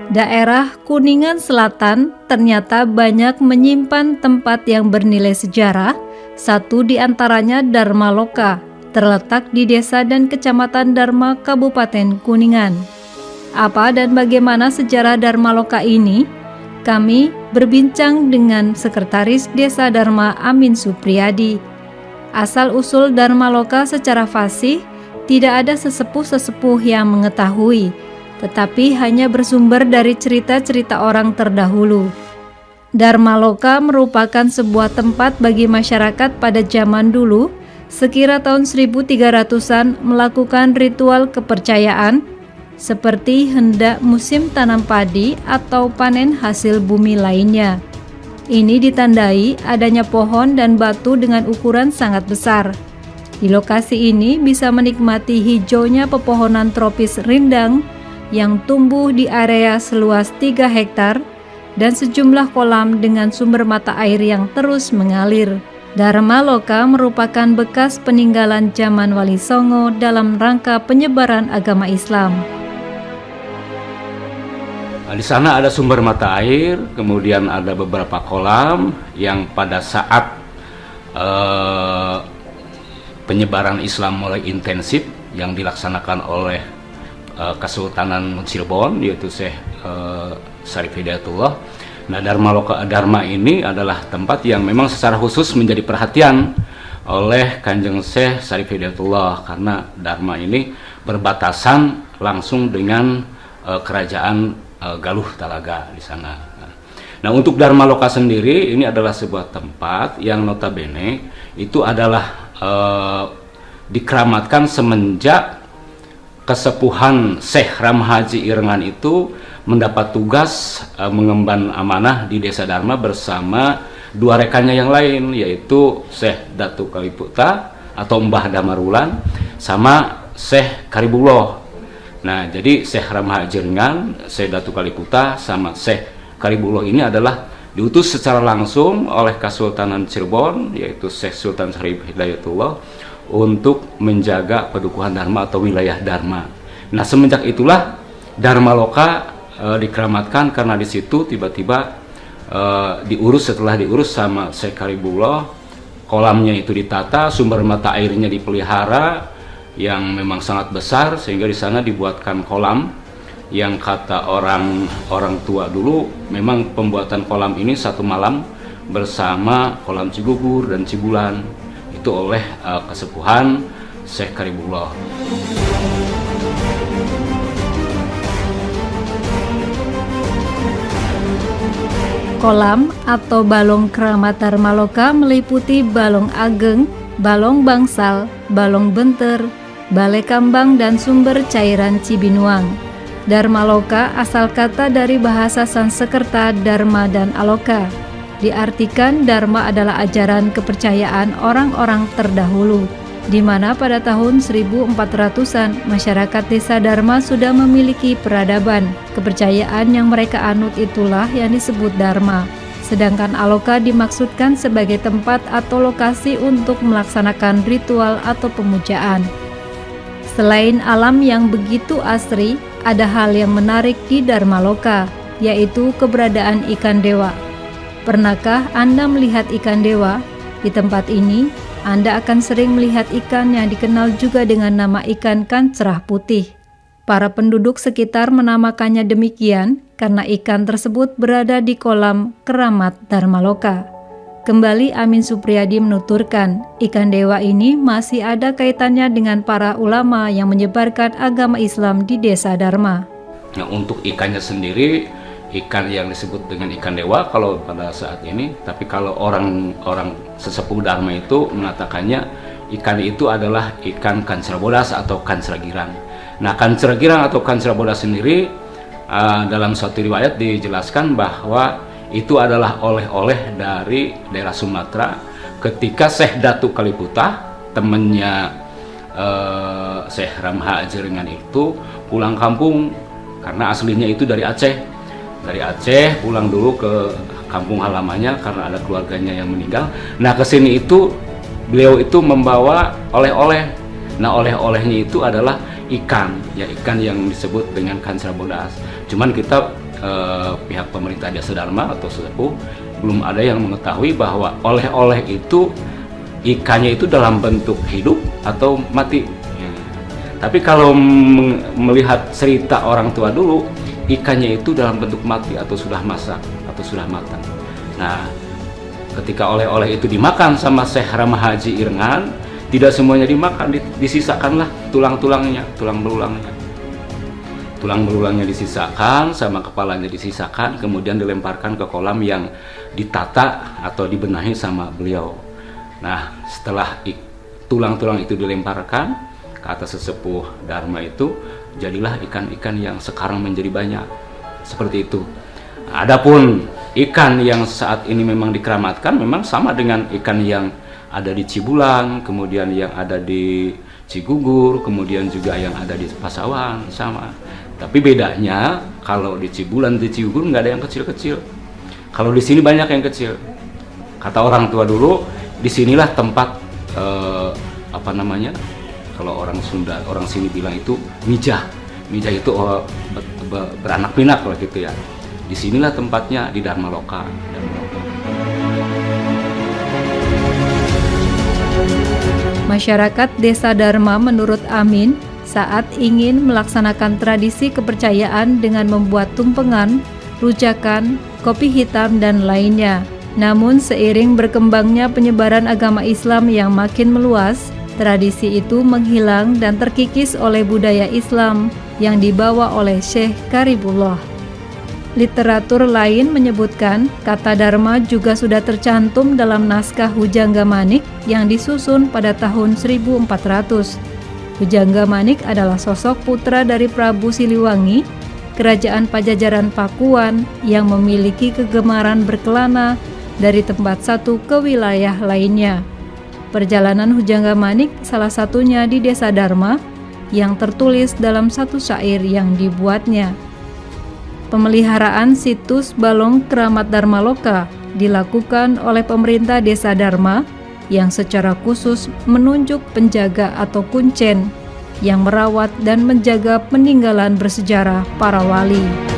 Daerah Kuningan Selatan ternyata banyak menyimpan tempat yang bernilai sejarah. Satu di antaranya Dharma Loka, terletak di desa dan kecamatan Dharma, Kabupaten Kuningan. Apa dan bagaimana sejarah Dharma Loka ini? Kami berbincang dengan Sekretaris Desa Dharma Amin Supriyadi. Asal-usul Dharma Loka secara fasih tidak ada sesepuh-sesepuh yang mengetahui, tetapi hanya bersumber dari cerita-cerita orang terdahulu. Dharma Loka merupakan sebuah tempat bagi masyarakat pada zaman dulu, sekira tahun 1300-an, melakukan ritual kepercayaan seperti hendak musim tanam padi atau panen hasil bumi lainnya. Ini ditandai adanya pohon dan batu dengan ukuran sangat besar. Di lokasi ini bisa menikmati hijaunya pepohonan tropis rindang yang tumbuh di area seluas 3 hektar dan sejumlah kolam dengan sumber mata air yang terus mengalir. Dharma Loka merupakan bekas peninggalan zaman Wali Songo dalam rangka penyebaran agama Islam. Di sana ada sumber mata air, kemudian ada beberapa kolam yang pada saat penyebaran Islam mulai intensif yang dilaksanakan oleh Kesultanan Cirebon, yaitu Syekh Syarif Hidayatullah. Nah, Dharma ini adalah tempat yang memang secara khusus menjadi perhatian oleh Kanjeng Syekh Syarif Hidayatullah, karena Dharma ini berbatasan langsung dengan kerajaan Galuh Talaga di sana. Nah, untuk Dharma Loka sendiri ini adalah sebuah tempat yang notabene itu adalah dikeramatkan semenjak kesepuhan Syekh Ramhaji Irengan itu mendapat tugas mengemban amanah di Desa Dharma bersama 2 rekannya yang lain, yaitu Syekh Datuk Kaliputa atau Mbah Damarulan sama Syekh Karibullah. Nah, jadi Syekh Ramhaji Irengan, Syekh Datuk Kaliputa sama Syekh Karibullah ini adalah diutus secara langsung oleh Kesultanan Cirebon, yaitu Syekh Sultan Syarif Hidayatullah, untuk menjaga pedukuhan Dharma atau wilayah Dharma. Nah, semenjak itulah Dharma Loka dikeramatkan, karena di situ tiba-tiba setelah diurus sama Syekh Karibullah, kolamnya itu ditata, sumber mata airnya dipelihara yang memang sangat besar, sehingga di sana dibuatkan kolam yang kata orang tua dulu, memang pembuatan kolam ini 1 malam bersama kolam Cigugur dan Cibulan itu oleh kesepuhan Syekh Karibullah. Kolam atau balong keramat Dharma Loka meliputi Balong Ageng, Balong Bangsal, Balong Benter, Balai Kambang, dan sumber cairan Cibinuang. Dharma Loka asal kata dari bahasa Sanskerta Dharma dan Aloka. Diartikan Dharma adalah ajaran kepercayaan orang-orang terdahulu, di mana pada tahun 1400-an masyarakat Desa Dharma sudah memiliki peradaban. Kepercayaan yang mereka anut itulah yang disebut Dharma. Sedangkan Aloka dimaksudkan sebagai tempat atau lokasi untuk melaksanakan ritual atau pemujaan. Selain alam yang begitu asri, ada hal yang menarik di Dharma Loka, yaitu keberadaan ikan dewa. Pernahkah Anda melihat ikan dewa? Di tempat ini, Anda akan sering melihat ikan yang dikenal juga dengan nama ikan kancrah putih. Para penduduk sekitar menamakannya demikian karena ikan tersebut berada di kolam keramat Dharma Loka. Kembali Amin Supriyadi menuturkan, ikan dewa ini masih ada kaitannya dengan para ulama yang menyebarkan agama Islam di Desa Dharma. Nah, untuk ikannya sendiri, ikan yang disebut dengan ikan dewa kalau pada saat ini, tapi kalau orang sesepuh Dharma itu mengatakannya ikan itu adalah ikan kancrabodas atau kancragirang. Nah, kancragirang atau kancrabodas sendiri dalam suatu riwayat dijelaskan bahwa itu adalah oleh-oleh dari daerah Sumatera ketika Syekh Datuk Kaliputa, temannya Syekh Ramhaji Irengan itu pulang kampung, karena aslinya itu dari Aceh. Dari Aceh pulang dulu ke kampung halamannya karena ada keluarganya yang meninggal. Nah, ke sini itu beliau itu membawa oleh-oleh Nah, oleh-olehnya itu adalah ikan, ya ikan yang disebut dengan kancer bodas. Cuman kita pihak pemerintah Desa Dharma atau sesepuh belum ada yang mengetahui bahwa oleh-oleh itu ikannya itu dalam bentuk hidup atau mati. Ya. Tapi kalau melihat cerita orang tua dulu, ikannya itu dalam bentuk mati atau sudah masak atau sudah matang. Nah, ketika oleh-oleh itu dimakan sama Syekh Ramhaji Irngan, tidak semuanya dimakan, disisakanlah tulang-tulangnya, tulang belulangnya. Tulang belulangnya disisakan, sama kepalanya disisakan, kemudian dilemparkan ke kolam yang ditata atau dibenahi sama beliau. Nah, setelah tulang-tulang itu dilemparkan, kata sesepuh Dharma itu, jadilah ikan-ikan yang sekarang menjadi banyak. Seperti itu. Adapun ikan yang saat ini memang dikeramatkan, memang sama dengan ikan yang ada di Cibulan, kemudian yang ada di Cigugur, kemudian juga yang ada di Pasawan, sama. Tapi bedanya, kalau di Cibulan, di Cigugur nggak ada yang kecil-kecil. Kalau di sini banyak yang kecil. Kata orang tua dulu, disinilah tempat kalau orang Sunda, orang sini bilang itu mijah. Mijah itu beranak pinak lah gitu ya. Disinilah tempatnya di Dharma Loka. Masyarakat Desa Dharma menurut Amin saat ingin melaksanakan tradisi kepercayaan dengan membuat tumpengan, rujakan, kopi hitam, dan lainnya. Namun seiring berkembangnya penyebaran agama Islam yang makin meluas, tradisi itu menghilang dan terkikis oleh budaya Islam yang dibawa oleh Syekh Karibullah. Literatur lain menyebutkan kata Dharma juga sudah tercantum dalam naskah Hujangga Manik yang disusun pada tahun 1400. Hujangga Manik adalah sosok putra dari Prabu Siliwangi, kerajaan Pajajaran Pakuan yang memiliki kegemaran berkelana dari tempat satu ke wilayah lainnya. Perjalanan Hujangga Manik salah satunya di Desa Dharma yang tertulis dalam satu syair yang dibuatnya. Pemeliharaan situs Balong Keramat Dharma Loka dilakukan oleh pemerintah Desa Dharma yang secara khusus menunjuk penjaga atau kuncen yang merawat dan menjaga peninggalan bersejarah para wali.